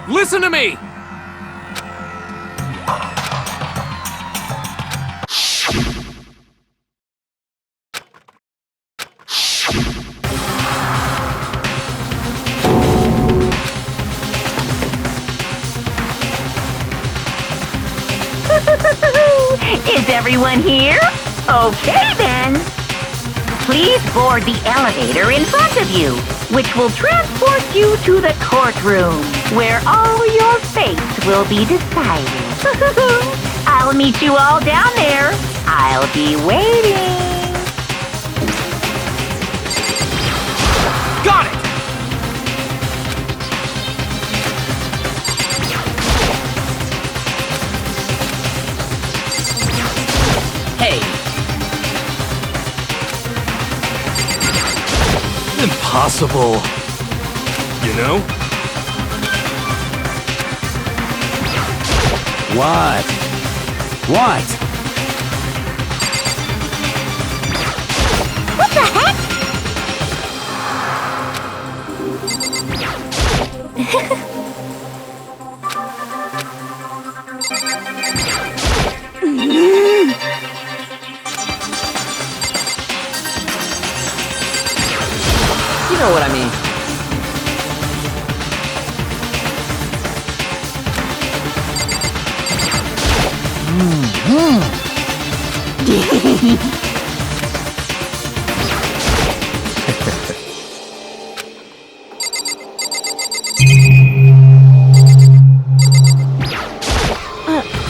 Listen to me! Is everyone here? Okay then. Please board the elevator in front of you, which will transport you to the courtroom, where all your fates will be decided. I'll meet you all down there. I'll be waiting. Got it! Hey! Impossible. You know? What? What? What the heck? You know what I mean.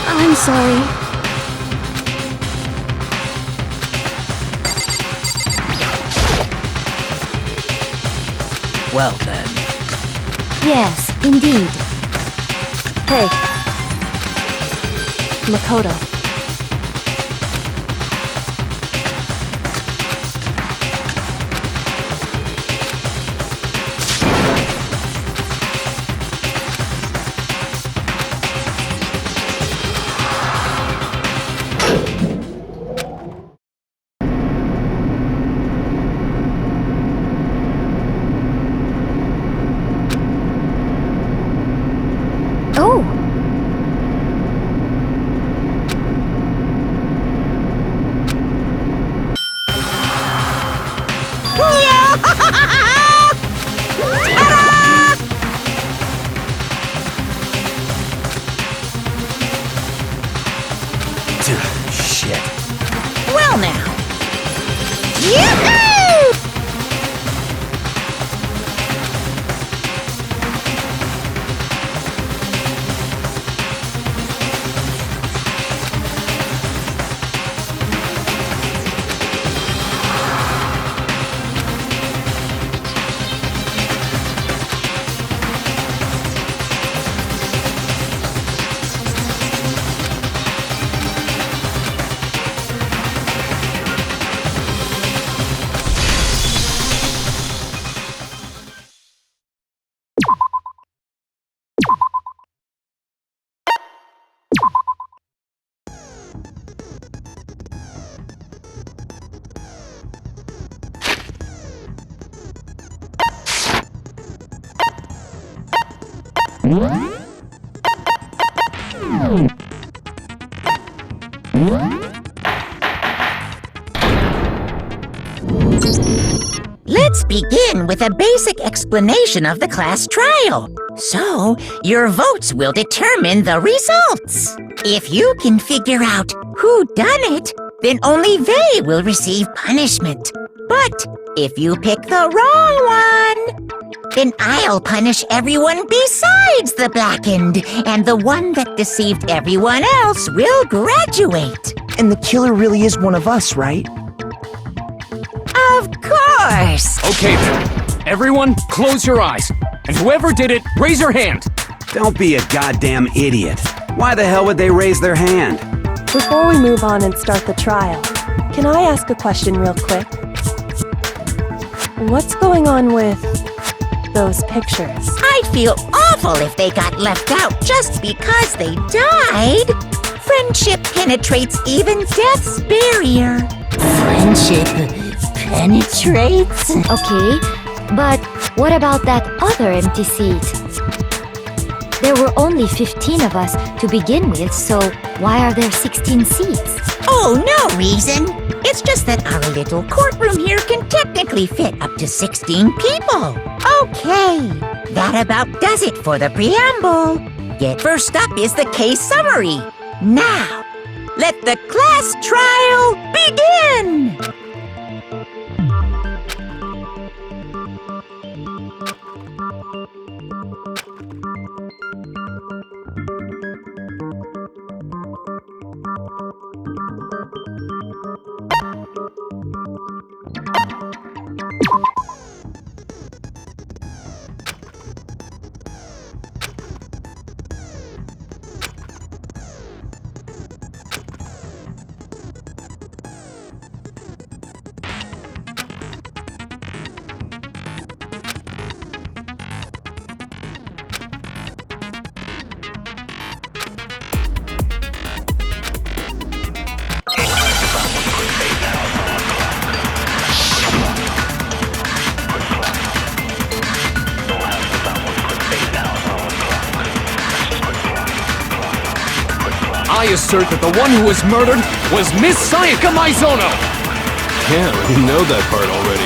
I'm sorry. Well then. Yes, indeed. Hey. Makoto. Oh! Shit. Well now. Yoo-hoo! Let's begin with a basic explanation of the class trial. So, your votes will determine the results. If you can figure out who done it, then only they will receive punishment. But if you pick the wrong one, then I'll punish everyone besides the blackened, and the one that deceived everyone else will graduate. And the killer really is one of us, right? Of course! Okay then. Everyone, close your eyes. And whoever did it, raise your hand. Don't be a goddamn idiot. Why the hell would they raise their hand? Before we move on and start the trial, can I ask a question real quick? What's going on with those pictures? I'd feel awful if they got left out just because they died. Friendship penetrates even death's barrier. Friendship penetrates? Okay, but what about that other empty seat? There were only 15 of us to begin with, so why are there 16 seats? Oh, no reason. It's just that our little courtroom here can technically fit up to 16 people. Okay, that about does it for the preamble. First up is the case summary. Now, let the class trial begin! I assert that the one who was murdered was Miss Sayaka Maizono! Yeah, we know that part already.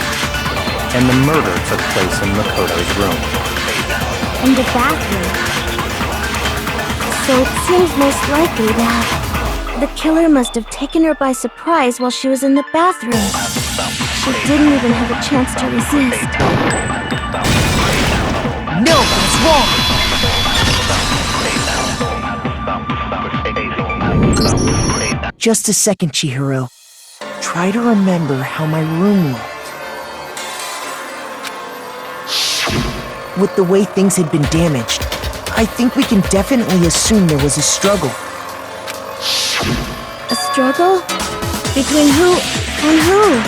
And the murder took place in Makoto's room. In the bathroom. So it seems most likely that the killer must have taken her by surprise while she was in the bathroom. She didn't even have a chance to resist. No, that's wrong! Just a second, Chihiro. Try to remember how my room looked. With the way things had been damaged, I think we can definitely assume there was a struggle. A struggle? Between who and who?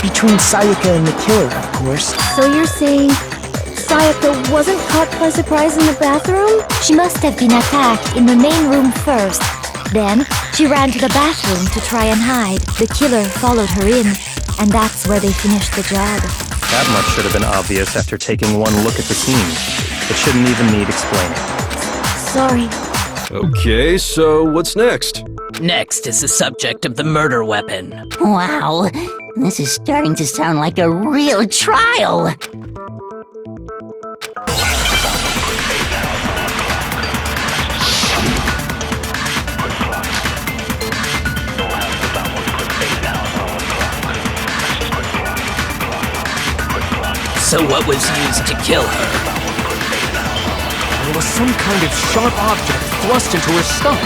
Between Sayaka and the killer, of course. So you're saying Sayaka wasn't caught by surprise in the bathroom? She must have been attacked in the main room first. Then, she ran to the bathroom to try and hide. The killer followed her in, and that's where they finished the job. That much should have been obvious after taking one look at the scene. It shouldn't even need explaining. Sorry. Okay, so what's next? Next is the subject of the murder weapon. Wow, this is starting to sound like a real trial. So what was used to kill her? There was some kind of sharp object thrust into her stomach.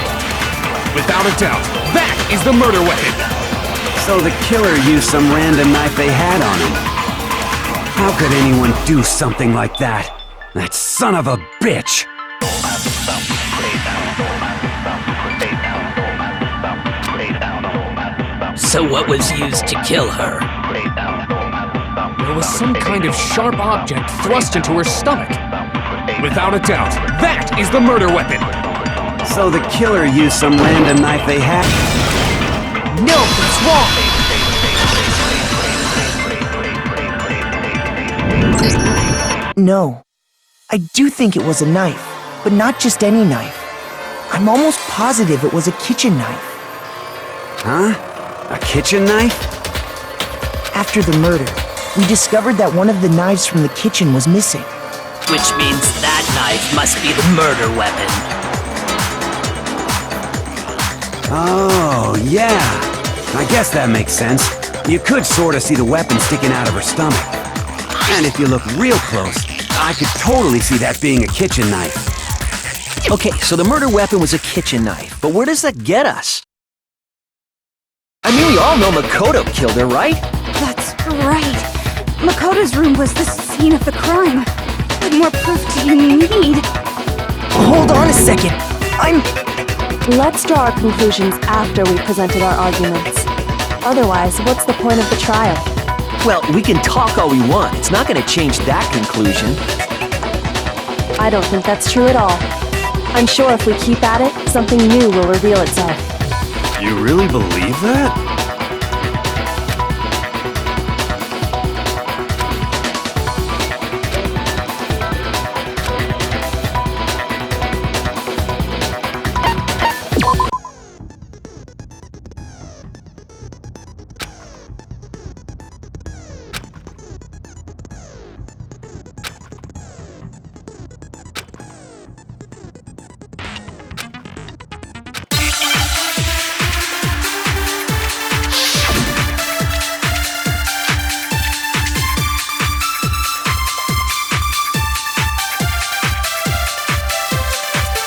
Without a doubt, that is the murder weapon! So the killer used some random knife they had on him. How could anyone do something like that? That son of a bitch! So what was used to kill her? There was some kind of sharp object thrust into her stomach. Without a doubt, that is the murder weapon! So the killer used some random knife they had. No, that's wrong! No. I do think it was a knife, but not just any knife. I'm almost positive it was a kitchen knife. Huh? A kitchen knife? After the murder, we discovered that one of the knives from the kitchen was missing. Which means that knife must be the murder weapon. Oh, yeah. I guess that makes sense. You could sort of see the weapon sticking out of her stomach. And if you look real close, I could totally see that being a kitchen knife. Okay, so the murder weapon was a kitchen knife, but where does that get us? I mean, we all know Makoto killed her, right? That's right. Makoto's room was the scene of the crime. What more proof do you need? Hold on a second. Let's draw our conclusions after we've presented our arguments. Otherwise, what's the point of the trial? Well, we can talk all we want. It's not going to change that conclusion. I don't think that's true at all. I'm sure if we keep at it, something new will reveal itself. You really believe that?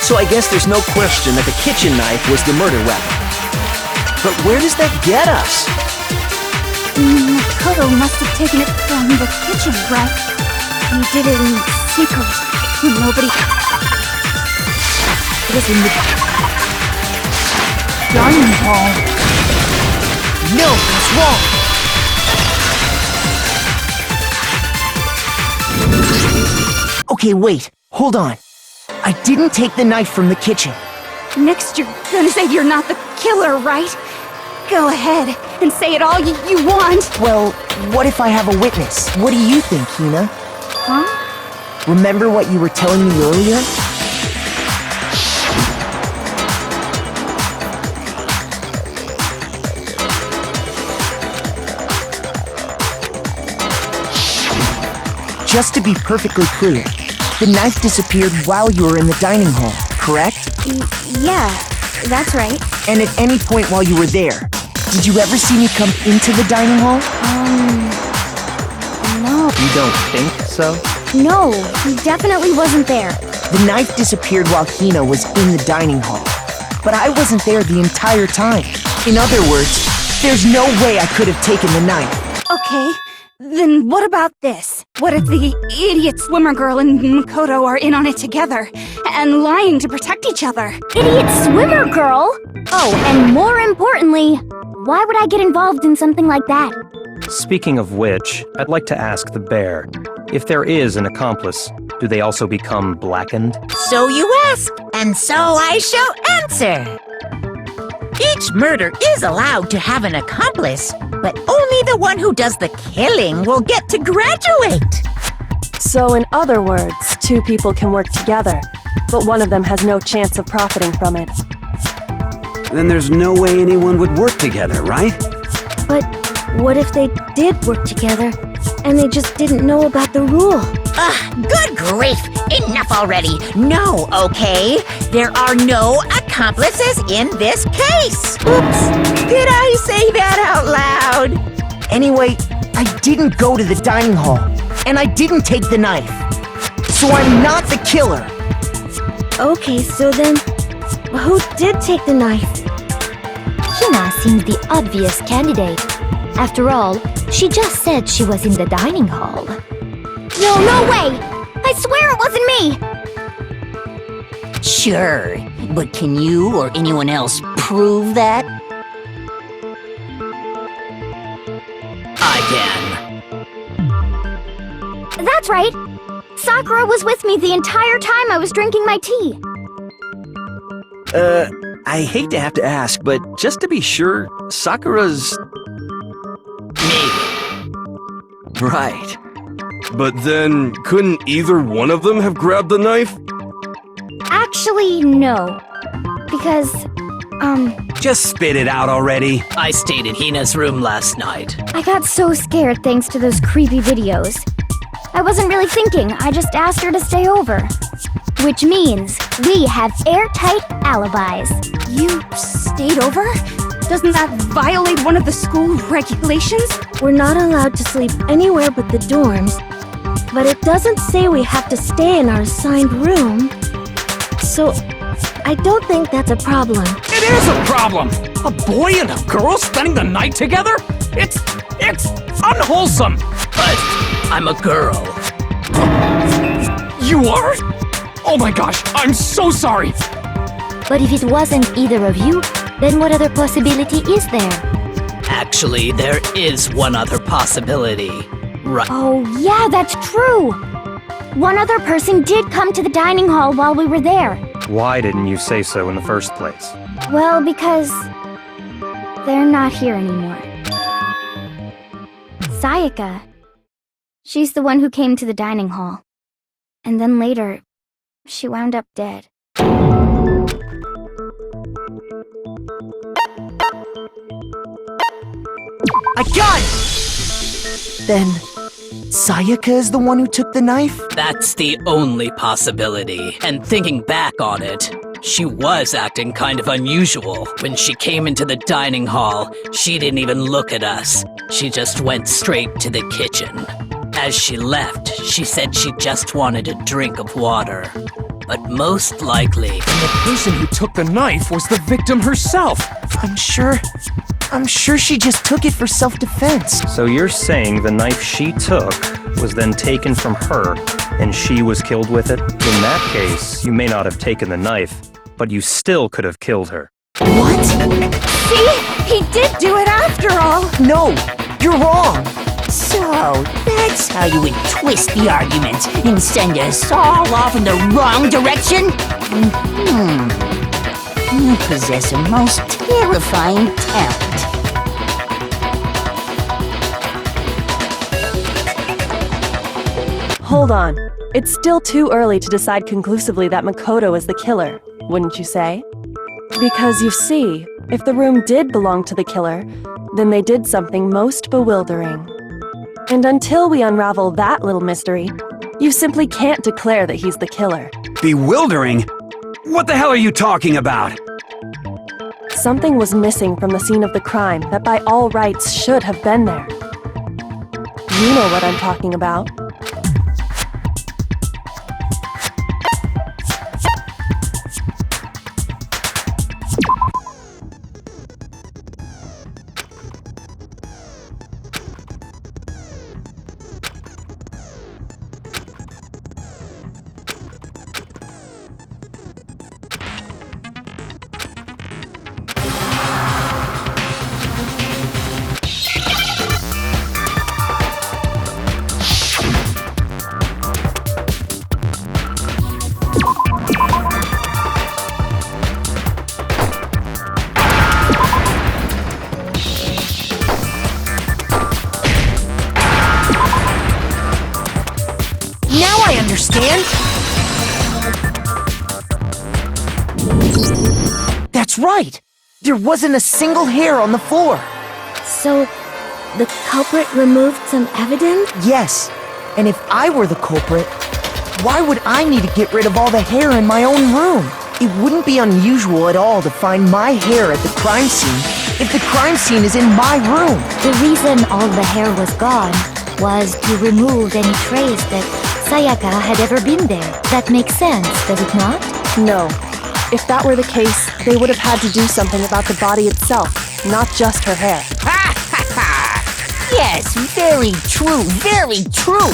So I guess there's no question that the kitchen knife was the murder weapon. But where does that get us? Makoto must have taken it from the kitchen, right? He did it in secret. Nobody... It was in the dining hall. No, that's wrong. Okay, wait. Hold on. I didn't take the knife from the kitchen. Next, you're gonna say you're not the killer, right? Go ahead and say it all you want. Well, what if I have a witness? What do you think, Hina? Huh? Remember what you were telling me earlier? Just to be perfectly clear, the knife disappeared while you were in the dining hall, correct? Yeah, that's right. And at any point while you were there, did you ever see me come into the dining hall? No. You don't think so? No, he definitely wasn't there. The knife disappeared while Hina was in the dining hall. But I wasn't there the entire time. In other words, there's no way I could have taken the knife. Okay, then what about this? What if the idiot swimmer girl and Makoto are in on it together and lying to protect each other? Idiot swimmer girl? Oh, and more importantly, why would I get involved in something like that? Speaking of which, I'd like to ask the bear, if there is an accomplice, do they also become blackened? So you ask, and so I shall answer. Each murder is allowed to have an accomplice, but only the one who does the killing will get to graduate. So in other words, two people can work together, but one of them has no chance of profiting from it. Then there's no way anyone would work together, right? But what if they did work together and they just didn't know about the rule? Good grief! Enough already! No, okay? There are no accomplices in this case! Oops! Did I say that out loud? Anyway, I didn't go to the dining hall, and I didn't take the knife. So I'm not the killer. Okay, so then, who did take the knife? Hina seems the obvious candidate. After all, she just said she was in the dining hall. No way! I swear it wasn't me! Sure, but can you or anyone else prove that? I can. That's right! Sakura was with me the entire time I was drinking my tea. I hate to have to ask, but just to be sure, Sakura's... Me. Right. But then, couldn't either one of them have grabbed the knife? Actually, no. Because, Just spit it out already. I stayed in Hina's room last night. I got so scared thanks to those creepy videos. I wasn't really thinking, I just asked her to stay over. Which means we have airtight alibis. You stayed over? Doesn't that violate one of the school regulations? We're not allowed to sleep anywhere but the dorms. But it doesn't say we have to stay in our assigned room. So, I don't think that's a problem. It is a problem! A boy and a girl spending the night together? It's unwholesome! But I'm a girl. You are? Oh my gosh, I'm so sorry! But if it wasn't either of you, then what other possibility is there? Actually, there is one other possibility. Right. Oh, yeah, that's true! One other person did come to the dining hall while we were there. Why didn't you say so in the first place? Well, because they're not here anymore. Sayaka. She's the one who came to the dining hall. And then later, she wound up dead. I got it! Then, Sayaka is the one who took the knife? That's the only possibility. And thinking back on it, she was acting kind of unusual. When she came into the dining hall, she didn't even look at us. She just went straight to the kitchen. As she left, she said she just wanted a drink of water. but most likely... And the person who took the knife was the victim herself. I'm sure she just took it for self-defense. So you're saying the knife she took was then taken from her, and she was killed with it? In that case, you may not have taken the knife, but you still could have killed her. What? See? He did do it after all! No, you're wrong. So, that's how you would twist the argument and send us all off in the wrong direction? You possess a most terrifying talent. Hold on. It's still too early to decide conclusively that Makoto is the killer, wouldn't you say? Because you see, if the room did belong to the killer, then they did something most bewildering. And until we unravel that little mystery, you simply can't declare that he's the killer. Bewildering? What the hell are you talking about? Something was missing from the scene of the crime that by all rights should have been there. You know what I'm talking about. Now I understand. That's right. There wasn't a single hair on the floor. So, the culprit removed some evidence? Yes. And if I were the culprit, why would I need to get rid of all the hair in my own room? It wouldn't be unusual at all to find my hair at the crime scene if the crime scene is in my room. The reason all the hair was gone was to remove any trace that Sayaka had ever been there. That makes sense, does it not? No. If that were the case, they would have had to do something about the body itself, not just her hair. Yes, very true, very true.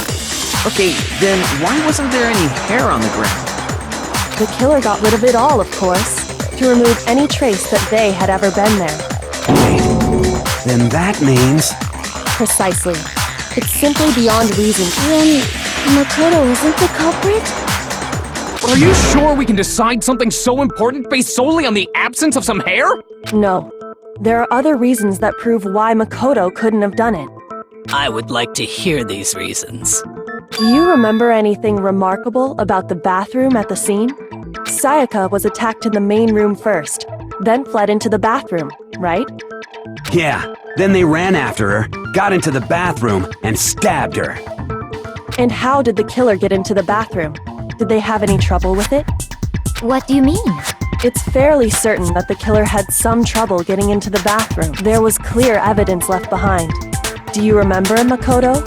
Okay, then why wasn't there any hair on the ground? The killer got rid of it all, of course, to remove any trace that they had ever been there. Then that means... Precisely. It's simply beyond reason. Then Makoto isn't the culprit? Are you sure we can decide something so important based solely on the absence of some hair? No. There are other reasons that prove why Makoto couldn't have done it. I would like to hear these reasons. Do you remember anything remarkable about the bathroom at the scene? Sayaka was attacked in the main room first, then fled into the bathroom, right? Yeah, then they ran after her, got into the bathroom, and stabbed her. And how did the killer get into the bathroom? Did they have any trouble with it? What do you mean? It's fairly certain that the killer had some trouble getting into the bathroom. There was clear evidence left behind. Do you remember, Makoto?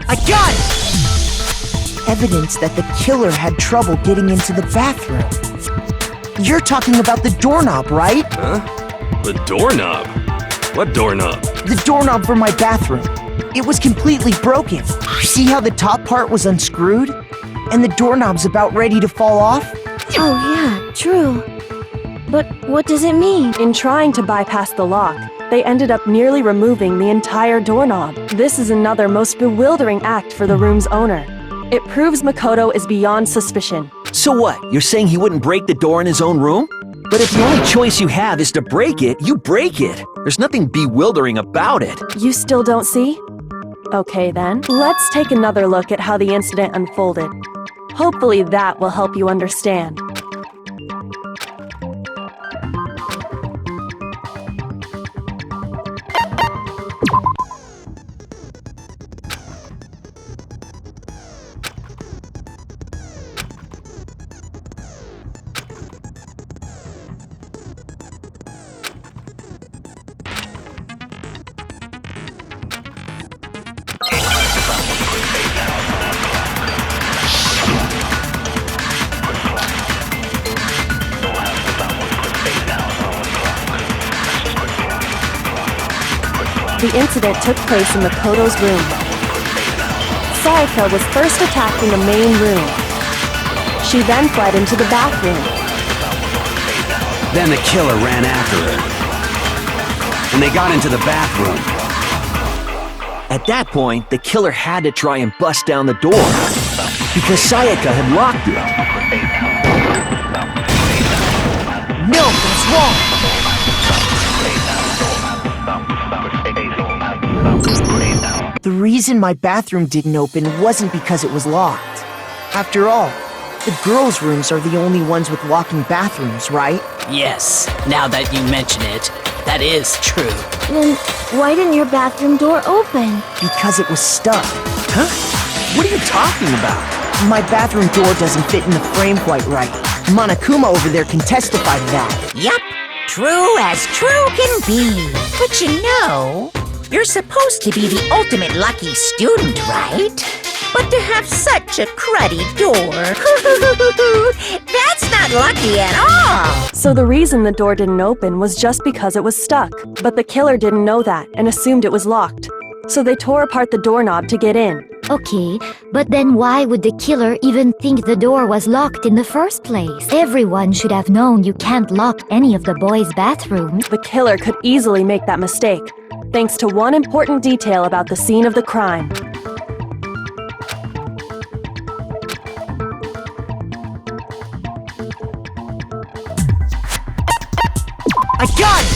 I got it! Evidence that the killer had trouble getting into the bathroom. You're talking about the doorknob, right? Huh? The doorknob? What doorknob? The doorknob for my bathroom. It was completely broken. See how the top part was unscrewed? And the doorknob's about ready to fall off? Oh yeah, true. But what does it mean? In trying to bypass the lock, they ended up nearly removing the entire doorknob. This is another most bewildering act for the room's owner. It proves Makoto is beyond suspicion. So what? You're saying he wouldn't break the door in his own room? But if the only choice you have is to break it, you break it. There's nothing bewildering about it. You still don't see? Okay then, let's take another look at how the incident unfolded. Hopefully that will help you understand. The incident took place in Makoto's room. Sayaka was first attacked in the main room. She then fled into the bathroom. Then the killer ran after her. And they got into the bathroom. At that point, the killer had to try and bust down the door, because Sayaka had locked it. No, that's wrong! The reason my bathroom didn't open wasn't because it was locked. After all, the girls' rooms are the only ones with locking bathrooms, right? Yes, now that you mention it, that is true. Then why didn't your bathroom door open? Because it was stuck. Huh? What are you talking about? My bathroom door doesn't fit in the frame quite right. Monokuma over there can testify to that. Yup, true as true can be. But you know, you're supposed to be the ultimate lucky student, right? But to have such a cruddy door, that's not lucky at all. So the reason the door didn't open was just because it was stuck. But the killer didn't know that and assumed it was locked. So they tore apart the doorknob to get in. Okay, but then why would the killer even think the door was locked in the first place? Everyone should have known you can't lock any of the boys' bathrooms. The killer could easily make that mistake, thanks to one important detail about the scene of the crime. I got it!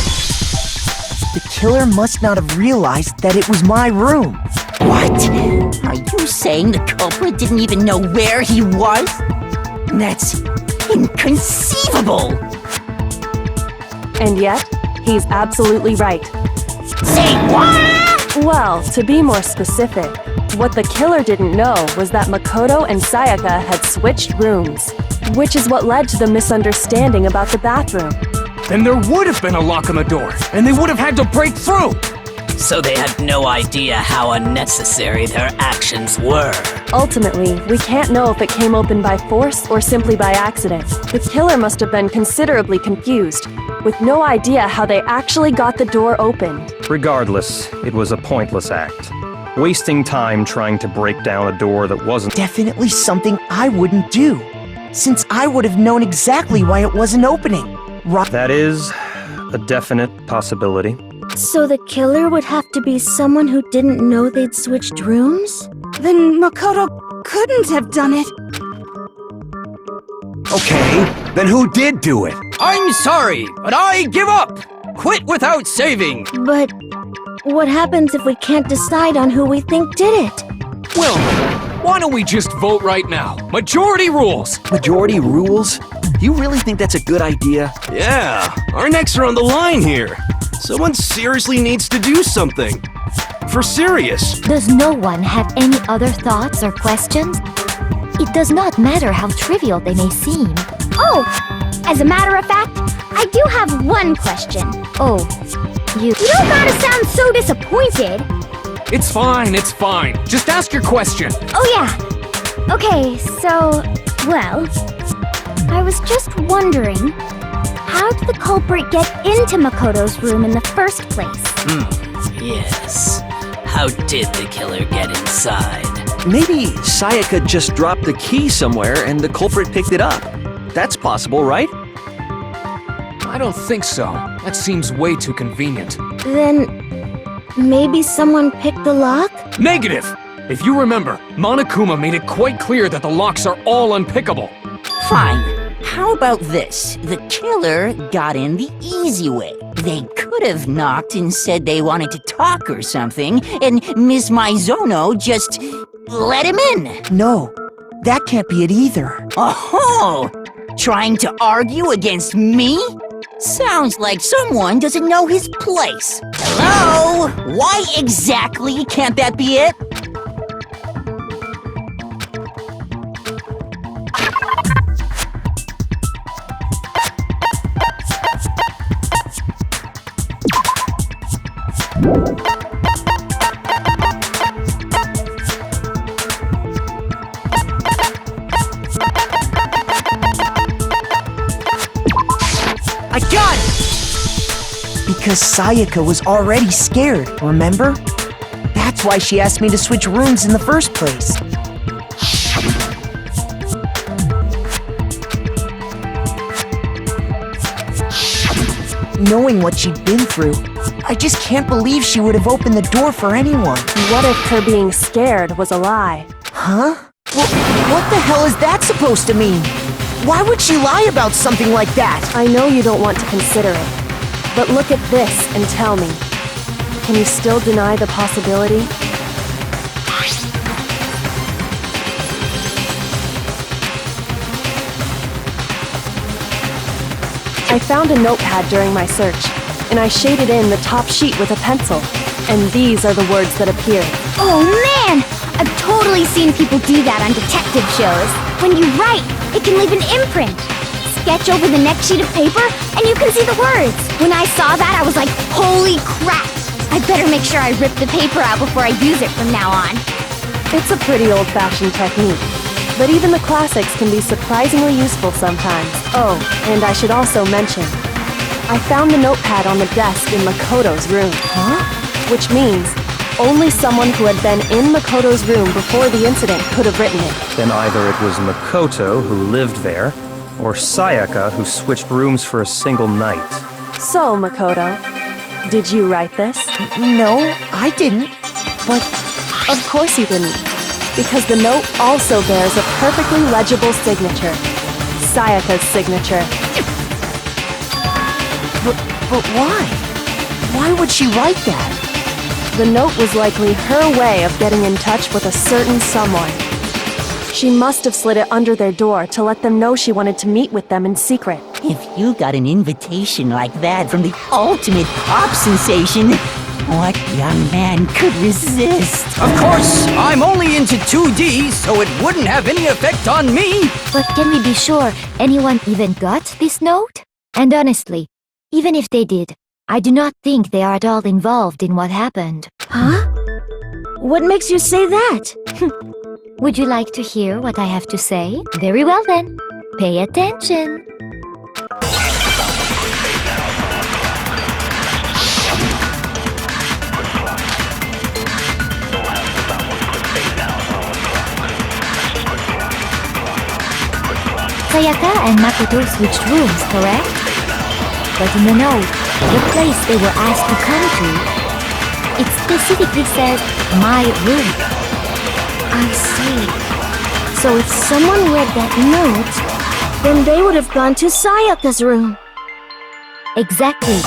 The killer must not have realized that it was my room. What? Are you saying the culprit didn't even know where he was? That's inconceivable! And yet, he's absolutely right. Say what? Well, to be more specific, what the killer didn't know was that Makoto and Sayaka had switched rooms, which is what led to the misunderstanding about the bathroom. Then there would have been a lock on the door, and they would have had to break through! So they had no idea how unnecessary their actions were. Ultimately, we can't know if it came open by force or simply by accident. The killer must have been considerably confused, with no idea how they actually got the door opened. Regardless, it was a pointless act. Wasting time trying to break down a door that wasn't... Definitely something I wouldn't do, since I would have known exactly why it wasn't opening. Right? That is a definite possibility. So the killer would have to be someone who didn't know they'd switched rooms? Then Makoto couldn't have done it. Okay, then who did do it? I'm sorry, but I give up! Quit without saving! But what happens if we can't decide on who we think did it? Well, why don't we just vote right now? Majority rules! Majority rules? Do you really think that's a good idea? Yeah, our necks are on the line here. Someone seriously needs to do something. For serious. Does no one have any other thoughts or questions? It does not matter how trivial they may seem. Oh, as a matter of fact, I do have one question. Oh, you don't gotta sound so disappointed. It's fine, it's fine. Just ask your question. Oh yeah. Okay, so, well, I was just wondering, how did the culprit get into Makoto's room in the first place? Yes. How did the killer get inside? Maybe Sayaka just dropped the key somewhere and the culprit picked it up. That's possible, right? I don't think so. That seems way too convenient. Then, maybe someone picked the lock? Negative! If you remember, Monokuma made it quite clear that the locks are all unpickable. Fine. How about this? The killer got in the easy way. They could have knocked and said they wanted to talk or something, and Ms. Maizono just let him in. No, that can't be it either. Oh, trying to argue against me? Sounds like someone doesn't know his place. Hello? Why exactly can't that be it? Because Sayaka was already scared, remember? That's why she asked me to switch rooms in the first place. Knowing what she'd been through, I just can't believe she would have opened the door for anyone. What if her being scared was a lie? Huh? What the hell is that supposed to mean? Why would she lie about something like that? I know you don't want to consider it, but look at this and tell me. Can you still deny the possibility? I found a notepad during my search, and I shaded in the top sheet with a pencil. And these are the words that appeared. Oh man! I've totally seen people do that on detective shows. When you write, it can leave an imprint. Sketch over the next sheet of paper, and you can see the words. When I saw that, I was like, holy crap! I better make sure I rip the paper out before I use it from now on. It's a pretty old-fashioned technique, but even the classics can be surprisingly useful sometimes. Oh, and I should also mention, I found the notepad on the desk in Makoto's room. Huh? Which means only someone who had been in Makoto's room before the incident could have written it. Then either it was Makoto who lived there, or Sayaka who switched rooms for a single night. So, Makoto, did you write this? No, I didn't. But of course you didn't, because the note also bears a perfectly legible signature. Sayaka's signature. But why? Why would she write that? The note was likely her way of getting in touch with a certain someone. She must have slid it under their door to let them know she wanted to meet with them in secret. If you got an invitation like that from the ultimate pop sensation, what young man could resist? Of course, I'm only into 2D, so it wouldn't have any effect on me. But can we be sure anyone even got this note? And honestly, even if they did, I do not think they are at all involved in what happened. Huh? What makes you say that? Would you like to hear what I have to say? Very well then. Pay attention. Sayaka and Makoto switched rooms, correct? But in the note, the place they were asked to come to, it specifically says, my room. I see. So if someone read that note, then they would have gone to Sayaka's room. Exactly.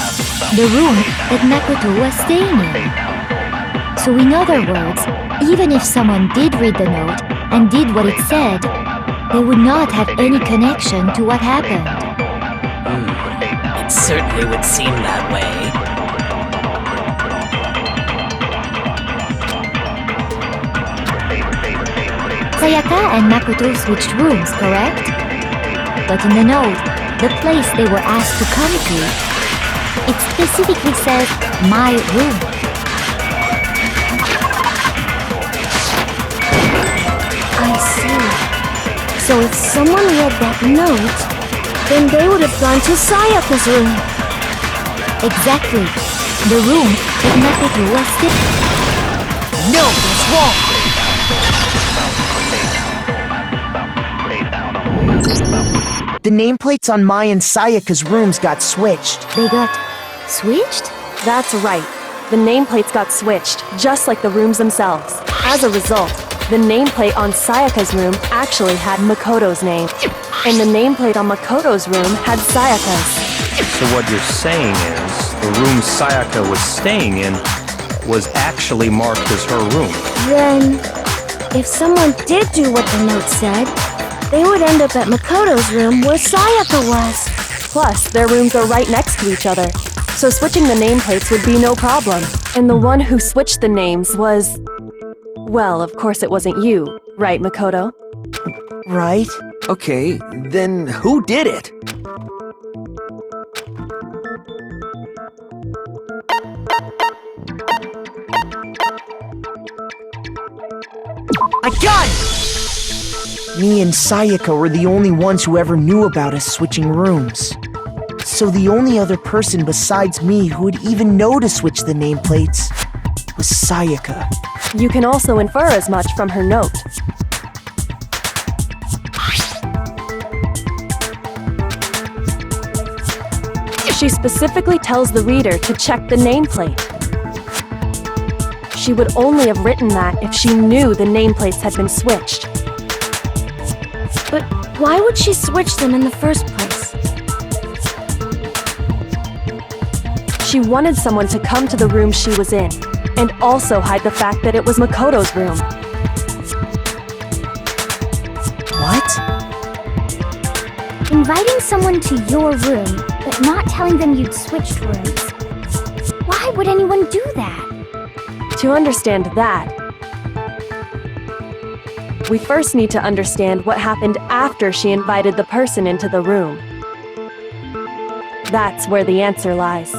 The room that Makoto was staying in. So in other words, even if someone did read the note and did what it said, they would not have any connection to what happened. It certainly would seem that way. Sayaka and Makoto switched rooms, correct? But in the note, the place they were asked to come to, it specifically says, my room. I see. So if someone read that note, then they would have gone to Sayaka's room. Exactly. The room that Makoto was staying. No, that's wrong. The nameplates on Mai and Sayaka's rooms got switched. They got switched? That's right. The nameplates got switched, just like the rooms themselves. As a result, the nameplate on Sayaka's room actually had Makoto's name, and the nameplate on Makoto's room had Sayaka's. So what you're saying is, the room Sayaka was staying in was actually marked as her room. Then, if someone did do what the note said, they would end up at Makoto's room where Sayaka was. Plus, their rooms are right next to each other, so switching the nameplates would be no problem. And the one who switched the names was... well, of course it wasn't you, right, Makoto? Right? Okay, then who did it? I got it! Me and Sayaka were the only ones who ever knew about us switching rooms. So the only other person besides me who would even know to switch the nameplates was Sayaka. You can also infer as much from her note. She specifically tells the reader to check the nameplate. She would only have written that if she knew the nameplates had been switched. But why would she switch them in the first place? She wanted someone to come to the room she was in, and also hide the fact that it was Makoto's room. What? Inviting someone to your room, but not telling them you'd switched rooms. Why would anyone do that? To understand that, we first need to understand what happened after she invited the person into the room. That's where the answer lies.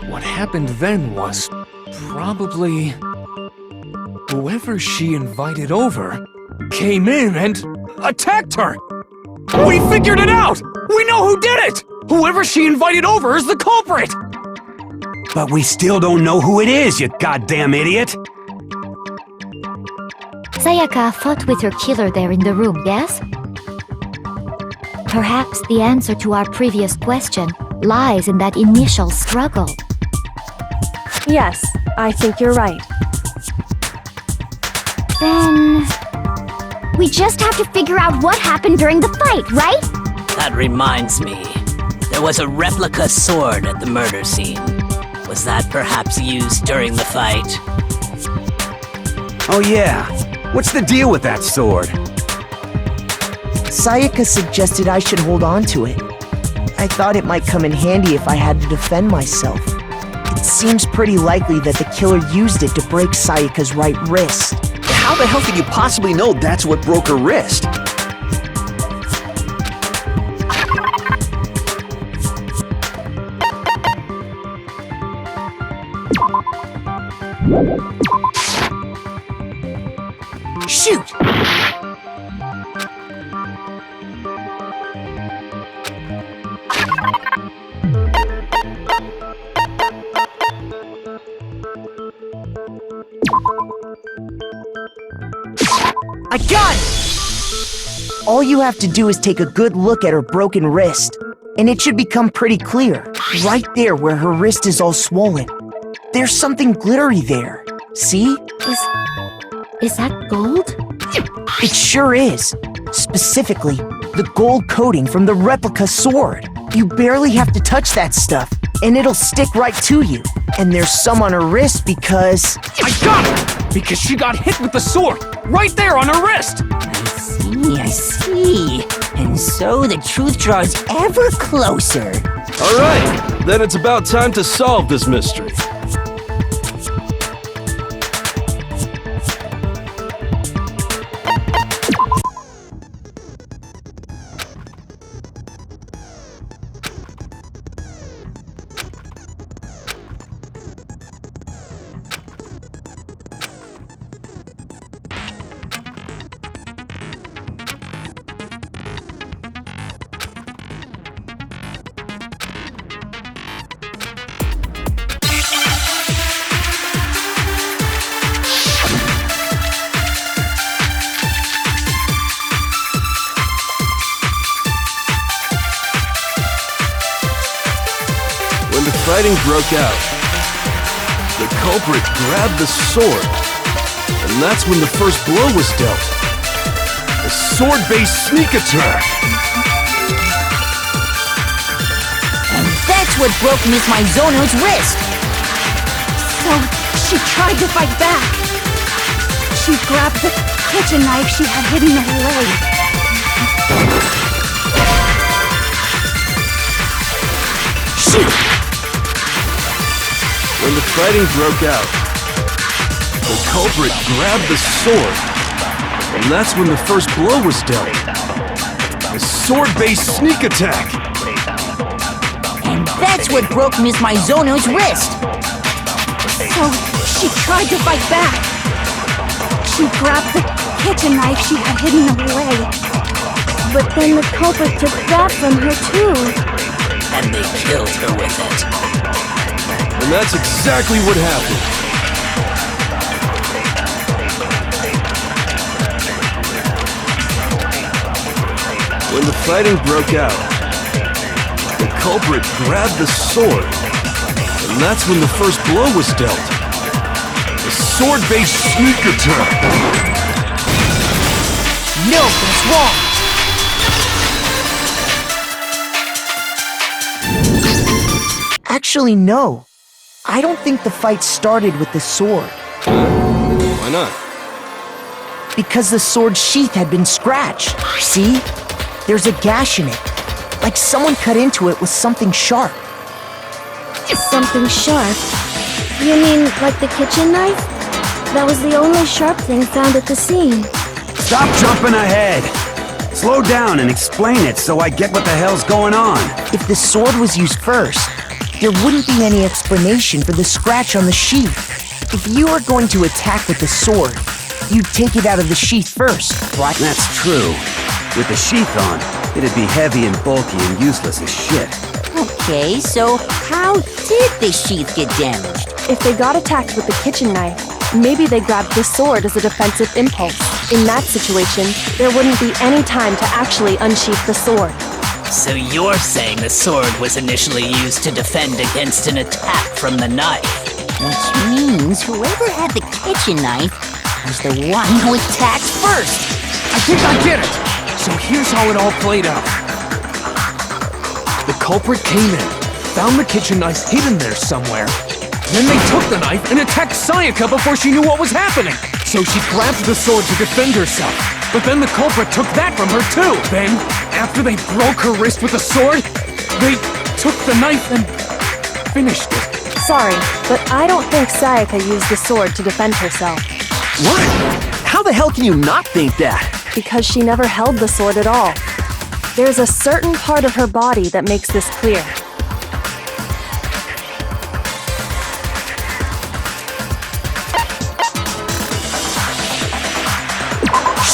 What happened then was probably whoever she invited over came in and attacked her. We figured it out! We know who did it! Whoever she invited over is the culprit! But we still don't know who it is, you goddamn idiot! Sayaka fought with her killer there in the room, yes? Perhaps the answer to our previous question lies in that initial struggle. Yes, I think you're right. Then... we just have to figure out what happened during the fight, right? That reminds me. There was a replica sword at the murder scene. Was that perhaps used during the fight? Oh yeah. What's the deal with that sword? Sayaka suggested I should hold on to it. I thought it might come in handy if I had to defend myself. It seems pretty likely that the killer used it to break Sayaka's right wrist. How the hell could you possibly know that's what broke her wrist? Shoot! I got it! All you have to do is take a good look at her broken wrist, and it should become pretty clear. Right there where her wrist is all swollen. There's something glittery there. See? Is that gold? It sure is. Specifically, the gold coating from the replica sword. You barely have to touch that stuff, and it'll stick right to you. And there's some on her wrist because... I got it! Because she got hit with the sword, right there on her wrist! I see. And so the truth draws ever closer. Alright, then it's about time to solve this mystery. When the fighting broke out, the culprit grabbed the sword, and that's when the first blow was dealt. A sword-based sneak attack! And that's what broke Miss Mizono's wrist. So, she tried to fight back. She grabbed the kitchen knife she had hidden in her leg. Shoot! When the fighting broke out, the culprit grabbed the sword, and that's when the first blow was dealt. A sword-based sneak attack! And that's what broke Miss Mizono's wrist. So, she tried to fight back. She grabbed the kitchen knife she had hidden in her leg. But then the culprit took that from her too. And they killed her with it. And that's exactly what happened. When the fighting broke out, the culprit grabbed the sword, and that's when the first blow was dealt. A sword-based sneak attack. No, that's wrong. Actually, no. I don't think the fight started with the sword. Why not? Because the sword's sheath had been scratched. See? There's a gash in it. Like someone cut into it with something sharp. Something sharp? You mean like the kitchen knife? That was the only sharp thing found at the scene. Stop jumping ahead! Slow down and explain it so I get what the hell's going on. If the sword was used first, there wouldn't be any explanation for the scratch on the sheath. If you were going to attack with the sword, you'd take it out of the sheath first, right? That's true. With the sheath on, it'd be heavy and bulky and useless as shit. Okay, so how did the sheath get damaged? If they got attacked with the kitchen knife, maybe they grabbed the sword as a defensive impulse. In that situation, there wouldn't be any time to actually unsheath the sword. So you're saying the sword was initially used to defend against an attack from the knife? Which means whoever had the kitchen knife was the one who attacked first. I think I get it! So here's how it all played out. The culprit came in, found the kitchen knife hidden there somewhere. Then they took the knife and attacked Sayaka before she knew what was happening. So she grabbed the sword to defend herself. But then the culprit took that from her too. Then, after they broke her wrist with the sword, they took the knife and finished it. Sorry, but I don't think Sayaka used the sword to defend herself. What? How the hell can you not think that? Because she never held the sword at all. There's a certain part of her body that makes this clear.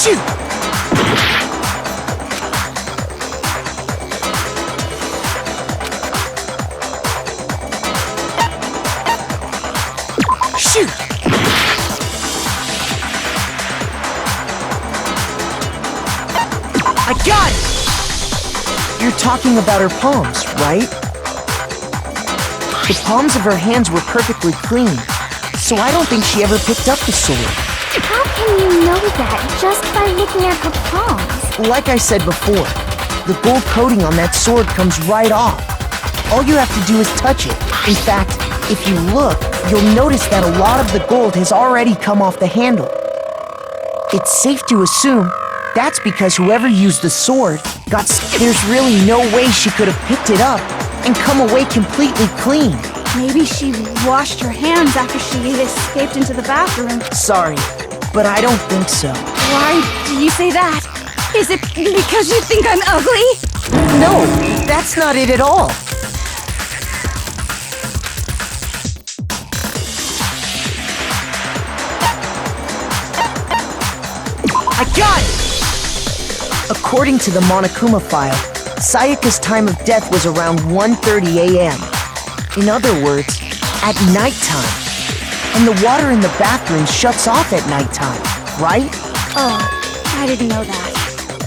Shoot! Shoot! I got it! You're talking about her palms, right? The palms of her hands were perfectly clean, so I don't think she ever picked up the sword. How can you know that just by looking at her palms? Like I said before, the gold coating on that sword comes right off. All you have to do is touch it. In fact, if you look, you'll notice that a lot of the gold has already come off the handle. It's safe to assume that's because whoever used the sword got... There's really no way she could have picked it up and come away completely clean. Maybe she washed her hands after she escaped into the bathroom. Sorry, but I don't think so. Why do you say that? Is it because you think I'm ugly? No, that's not it at all. I got it! According to the Monokuma file, Sayaka's time of death was around 1:30 a.m. In other words, at nighttime. And the water in the bathroom shuts off at nighttime, right? Oh, I didn't know that.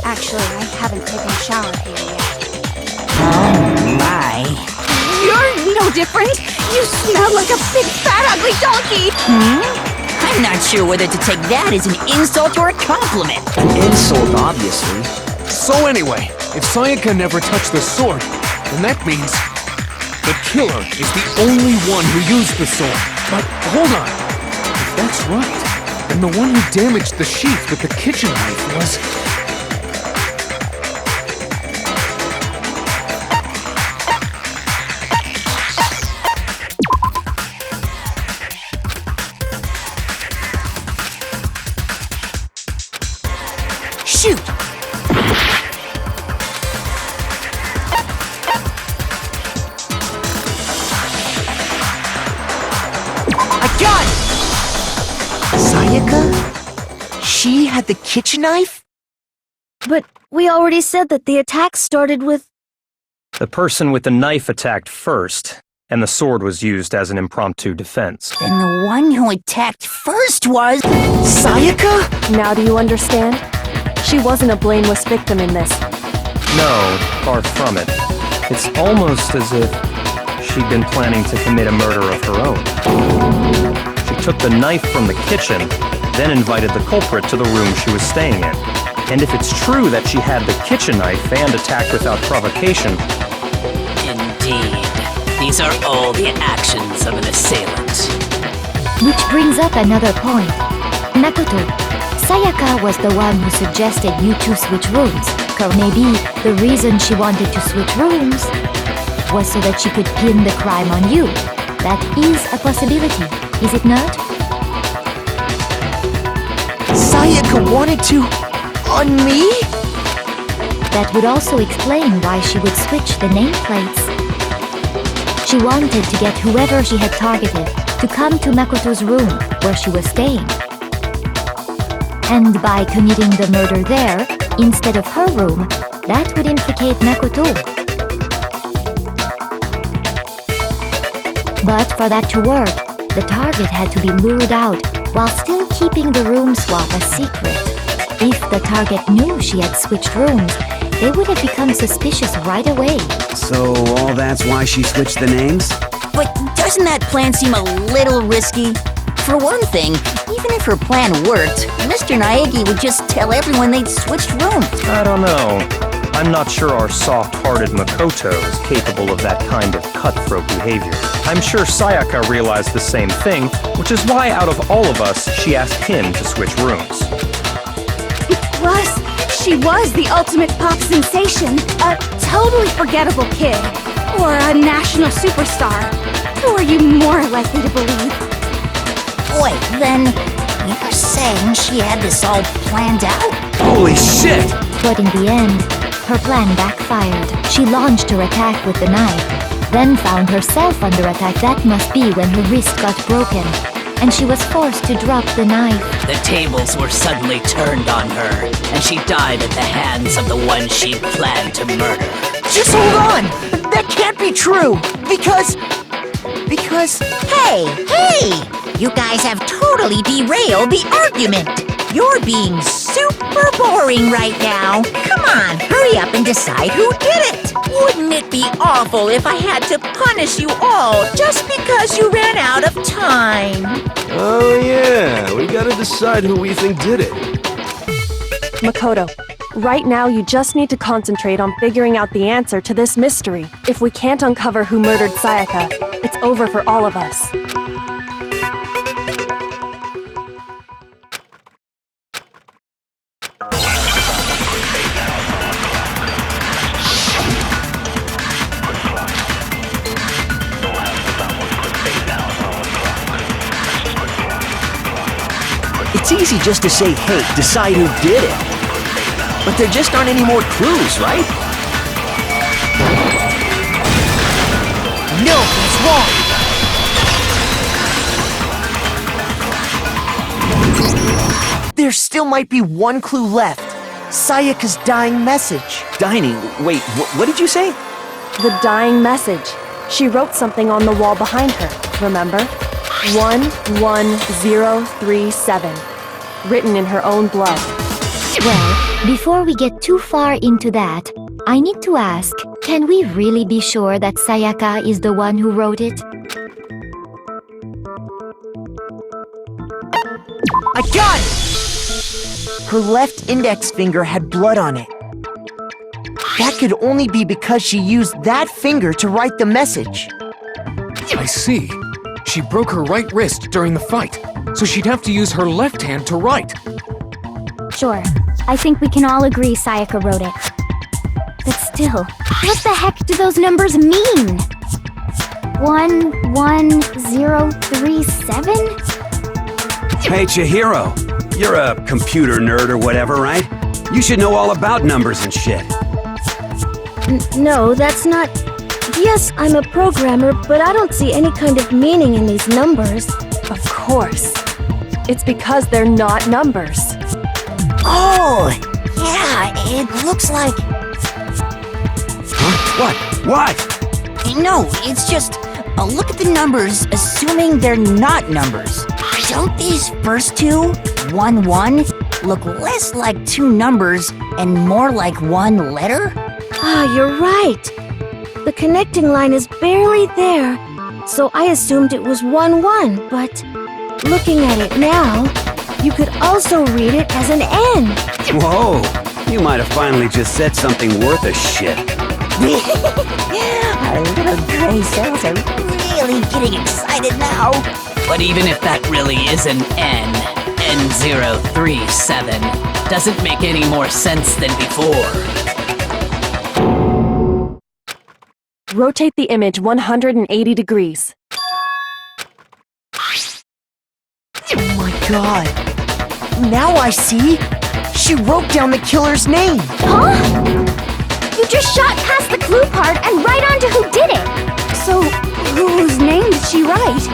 Actually, I haven't taken a shower here yet. Oh my. You're no different. You smell like a big fat ugly donkey. I'm not sure whether to take that as an insult or a compliment. An insult, obviously. So anyway, if Sayaka never touched the sword, then that means the killer is the only one who used the sword. But hold on, if that's right, then the one who damaged the sheath with the kitchen knife was... Shoot! I got it! Sayaka? She had the kitchen knife? But we already said that the attack started with... The person with the knife attacked first, and the sword was used as an impromptu defense. Then the one who attacked first was... Sayaka? Now do you understand? She wasn't a blameless victim in this. No, far from it. It's almost as if she'd been planning to commit a murder of her own. She took the knife from the kitchen, then invited the culprit to the room she was staying in. And if it's true that she had the kitchen knife and attacked without provocation... Indeed. These are all the actions of an assailant. Which brings up another point. Makoto, Sayaka was the one who suggested you two switch rooms. Or maybe the reason she wanted to switch rooms was so that she could pin the crime on you. That is a possibility, is it not? Sayaka wanted to... on me? That would also explain why she would switch the nameplates. She wanted to get whoever she had targeted to come to Makoto's room where she was staying. And by committing the murder there, instead of her room, that would implicate Makoto. But for that to work, the target had to be lured out while still keeping the room swap a secret. If the target knew she had switched rooms, they would have become suspicious right away. So all that's why she switched the names? But doesn't that plan seem a little risky? For one thing, even if her plan worked, Mr. Naegi would just tell everyone they'd switched rooms. I don't know. I'm not sure our soft-hearted Makoto is capable of that kind of cutthroat behavior. I'm sure Sayaka realized the same thing, which is why out of all of us, she asked him to switch rooms. Plus, she was the ultimate pop sensation, a totally forgettable kid, or a national superstar. Who are you more likely to believe? Wait, then you're saying she had this all planned out? Holy shit! But in the end, her plan backfired. She launched her attack with the knife, then found herself under attack. That must be when her wrist got broken, and she was forced to drop the knife. The tables were suddenly turned on her, and she died at the hands of the one she'd planned to murder. Just hold on! That can't be true! Because... Hey! You guys have totally derailed the argument! You're being super boring right now. Come on, hurry up and decide who did it! Wouldn't it be awful if I had to punish you all just because you ran out of time? Oh yeah, we gotta decide who we think did it. Makoto, right now you just need to concentrate on figuring out the answer to this mystery. If we can't uncover who murdered Sayaka, it's over for all of us. It's easy just to say, hey, decide who did it. But there just aren't any more clues, right? No, that's wrong! There still might be one clue left. Sayaka's dying message. Dining, wait, what did you say? The dying message. She wrote something on the wall behind her, remember? 11037. Written in her own blood. Well, before we get too far into that, I need to ask, can we really be sure that Sayaka is the one who wrote it? I got it! Her left index finger had blood on it. That could only be because she used that finger to write the message. I see. She broke her right wrist during the fight, so she'd have to use her left hand to write. Sure, I think we can all agree Sayaka wrote it. But still, what the heck do those numbers mean? 11037? Hey, Chihiro. You're a computer nerd or whatever, right? You should know all about numbers and shit. No, that's not... Yes, I'm a programmer, but I don't see any kind of meaning in these numbers. Of course. It's because they're not numbers. Oh, Yeah, it looks like... Huh? What? No, it's just... look at the numbers, assuming they're not numbers. Don't these first two, 1, 1, look less like two numbers and more like one letter? Ah, you're right. The connecting line is barely there, so I assumed it was 1, 1, but looking at it now, you could also read it as an N. Whoa, you might have finally just said something worth a shit. Our little gray cells are really getting excited now. But even if that really is an N037, doesn't make any more sense than before. Rotate the image 180 degrees. Oh my god. Now I see. She wrote down the killer's name. Huh? You just shot past the clue part and right onto who did it. So, whose name did she write?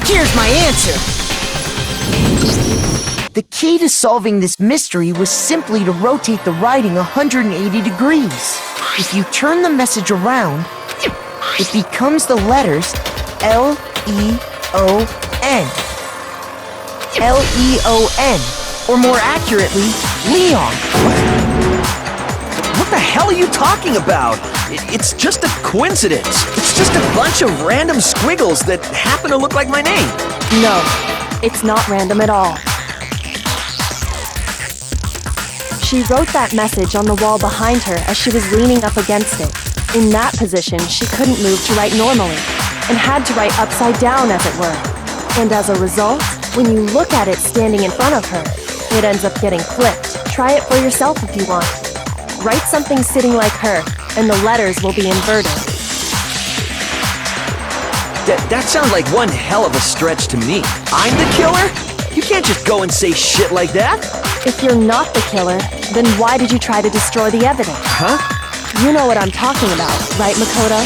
Here's my answer. The key to solving this mystery was simply to rotate the writing 180 degrees. If you turn the message around, it becomes the letters L-E-O-N. L-E-O-N, or more accurately, Leon. What the hell are you talking about? It's just a coincidence. It's just a bunch of random squiggles that happen to look like my name. No, it's not random at all. She wrote that message on the wall behind her as she was leaning up against it. In that position, she couldn't move to write normally, and had to write upside down, as it were. And as a result, when you look at it standing in front of her, it ends up getting flipped. Try it for yourself if you want. Write something sitting like her, and the letters will be inverted. That sounds like one hell of a stretch to me. I'm the killer? You can't just go and say shit like that. If you're not the killer, then why did you try to destroy the evidence? Huh? You know what I'm talking about, right, Makoto?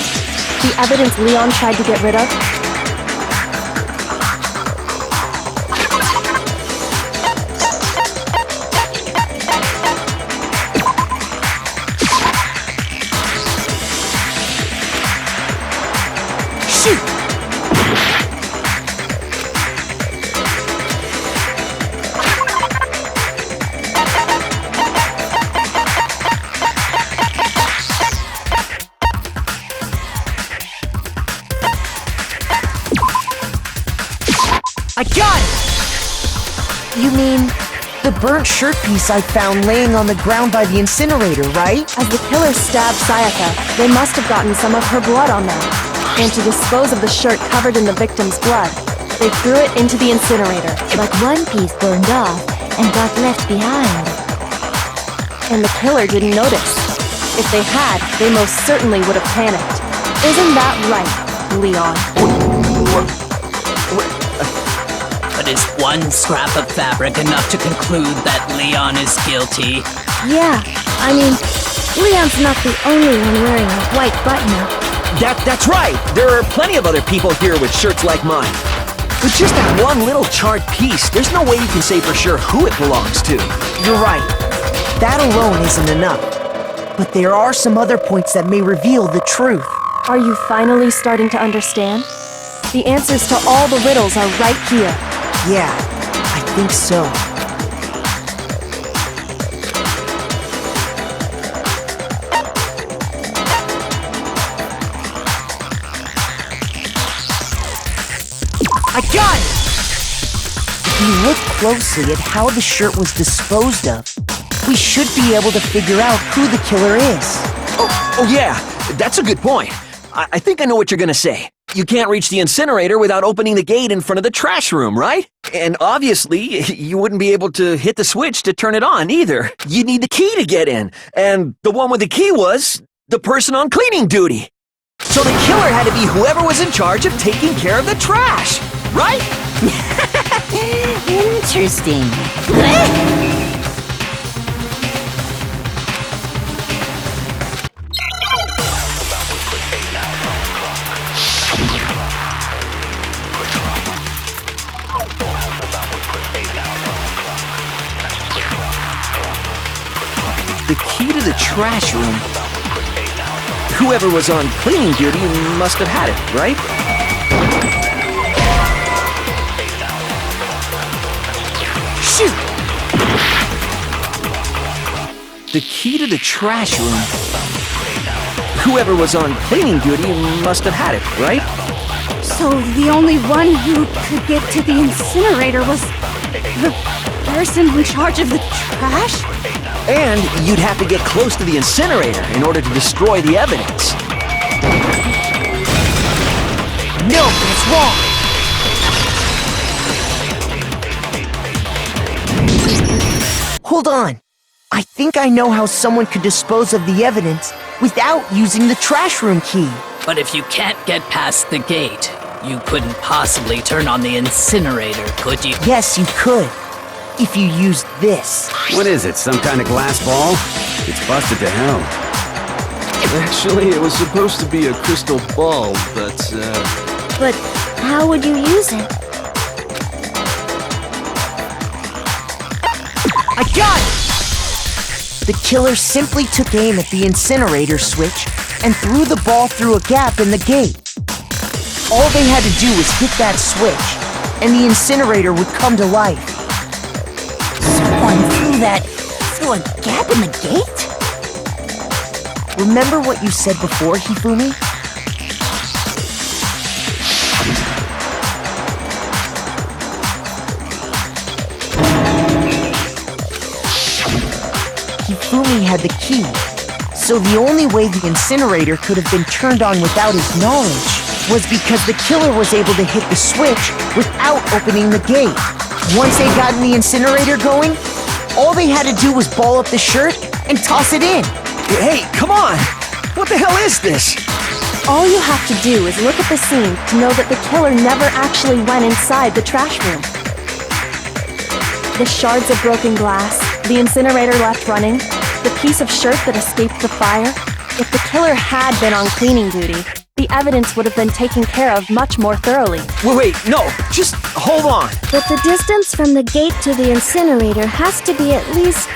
The evidence Leon tried to get rid of? Shoot! I got it! You mean the burnt shirt piece I found laying on the ground by the incinerator, right? As the killer stabbed Sayaka, they must have gotten some of her blood on them. And to dispose of the shirt covered in the victim's blood, they threw it into the incinerator. But one piece burned off and got left behind. And the killer didn't notice. If they had, they most certainly would have panicked. Isn't that right, Leon? But is one scrap of fabric enough to conclude that Leon is guilty? Yeah, I mean, Leon's not the only one wearing a white button-up. That's right! There are plenty of other people here with shirts like mine. With just that one little charred piece, there's no way you can say for sure who it belongs to. You're right. That alone isn't enough. But there are some other points that may reveal the truth. Are you finally starting to understand? The answers to all the riddles are right here. Yeah, I think so. I got it! If you look closely at how the shirt was disposed of, we should be able to figure out who the killer is. Oh yeah, that's a good point. I think I know what you're gonna say. You can't reach the incinerator without opening the gate in front of the trash room, right? And obviously, you wouldn't be able to hit the switch to turn it on either. You'd need the key to get in. And the one with the key was the person on cleaning duty. So the killer had to be whoever was in charge of taking care of the trash, right? Interesting. to the trash room. Whoever was on cleaning duty must have had it, right? Shoot! The key to the trash room. Whoever was on cleaning duty must have had it, right? So the only one who could get to the incinerator was the person in charge of the trash? And you'd have to get close to the incinerator in order to destroy the evidence. No, that's wrong. Hold on. I think I know how someone could dispose of the evidence without using the trash room key. But if you can't get past the gate, you couldn't possibly turn on the incinerator, could you? Yes, you could. If you used this. What is it, some kind of glass ball? It's busted to hell. Actually, it was supposed to be a crystal ball, but, But how would you use it? I got it! The killer simply took aim at the incinerator switch and threw the ball through a gap in the gate. All they had to do was hit that switch, and the incinerator would come to life. Someone threw a gap in the gate? Remember what you said before, Hifumi? Hifumi had the key, so the only way the incinerator could have been turned on without his knowledge was because the killer was able to hit the switch without opening the gate. Once they got the incinerator going, all they had to do was ball up the shirt and toss it in. Hey, come on! What the hell is this? All you have to do is look at the scene to know that the killer never actually went inside the trash room. The shards of broken glass, the incinerator left running, the piece of shirt that escaped the fire. If the killer had been on cleaning duty, the evidence would have been taken care of much more thoroughly. Wait, no, just hold on. But the distance from the gate to the incinerator has to be at least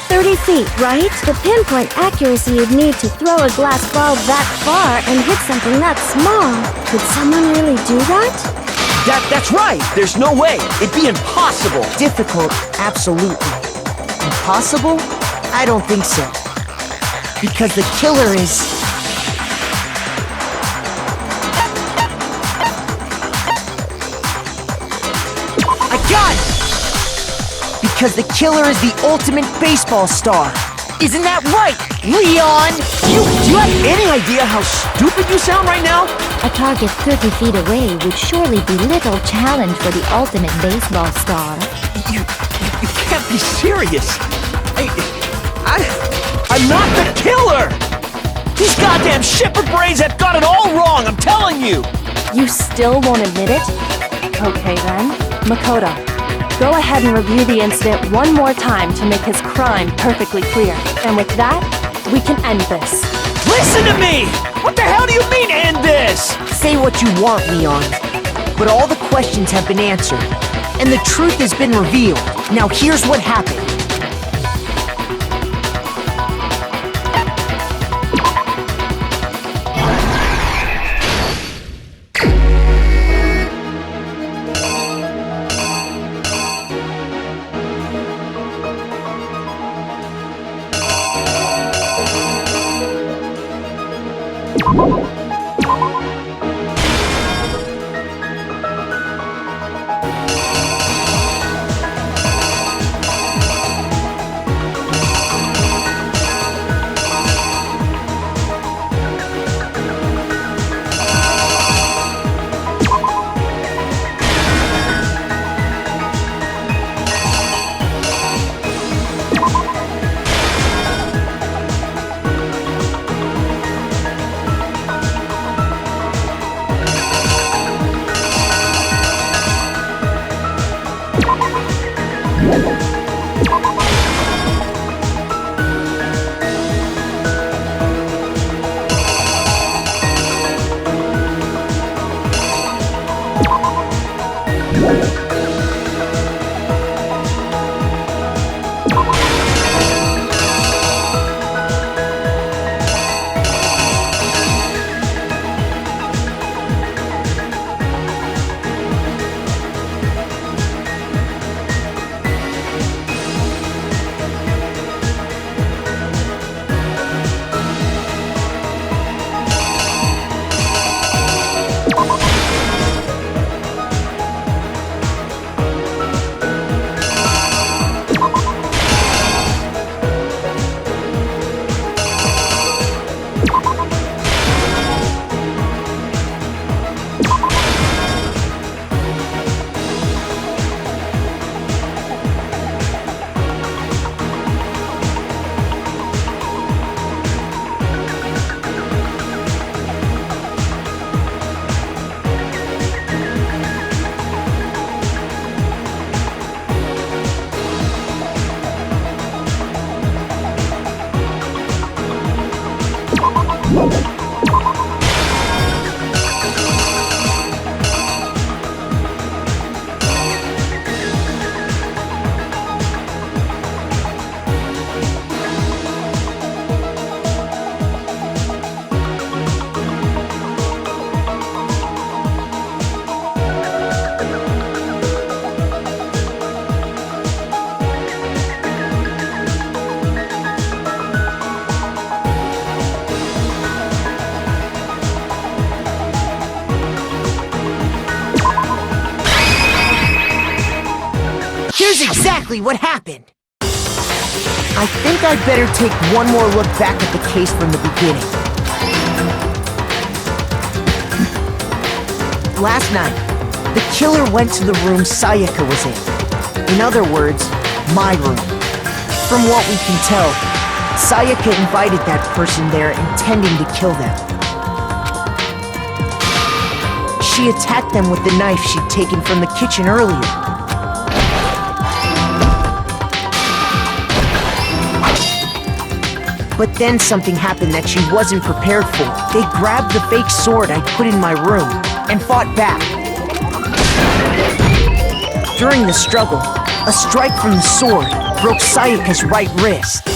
30 feet, right? The pinpoint accuracy you'd need to throw a glass ball that far and hit something that small. Could someone really do that? That's right! There's no way! It'd be impossible! Difficult, absolutely. Impossible? I don't think so. Because the killer is... I got it! Because the killer is the ultimate baseball star. Isn't that right, Leon? Do you have any idea how stupid you sound right now? A target 30 feet away would surely be little challenge for the ultimate baseball star. You can't be serious. I'm not the killer! These goddamn shepherd brains have got it all wrong, I'm telling you! You still won't admit it? Okay then. Makoto, go ahead and review the incident one more time to make his crime perfectly clear. And with that, we can end this. Listen to me! What the hell do you mean, end this? Say what you want, Leon. But all the questions have been answered, and the truth has been revealed. Now here's what happened. exactly what happened. I think I'd better take one more look back at the case from the beginning. Last night, the killer went to the room Sayaka was in. In other words, my room. From what we can tell, Sayaka invited that person there intending to kill them. She attacked them with the knife she'd taken from the kitchen earlier. But then something happened that she wasn't prepared for. They grabbed the fake sword I put in my room and fought back. During the struggle, a strike from the sword broke Sayaka's right wrist.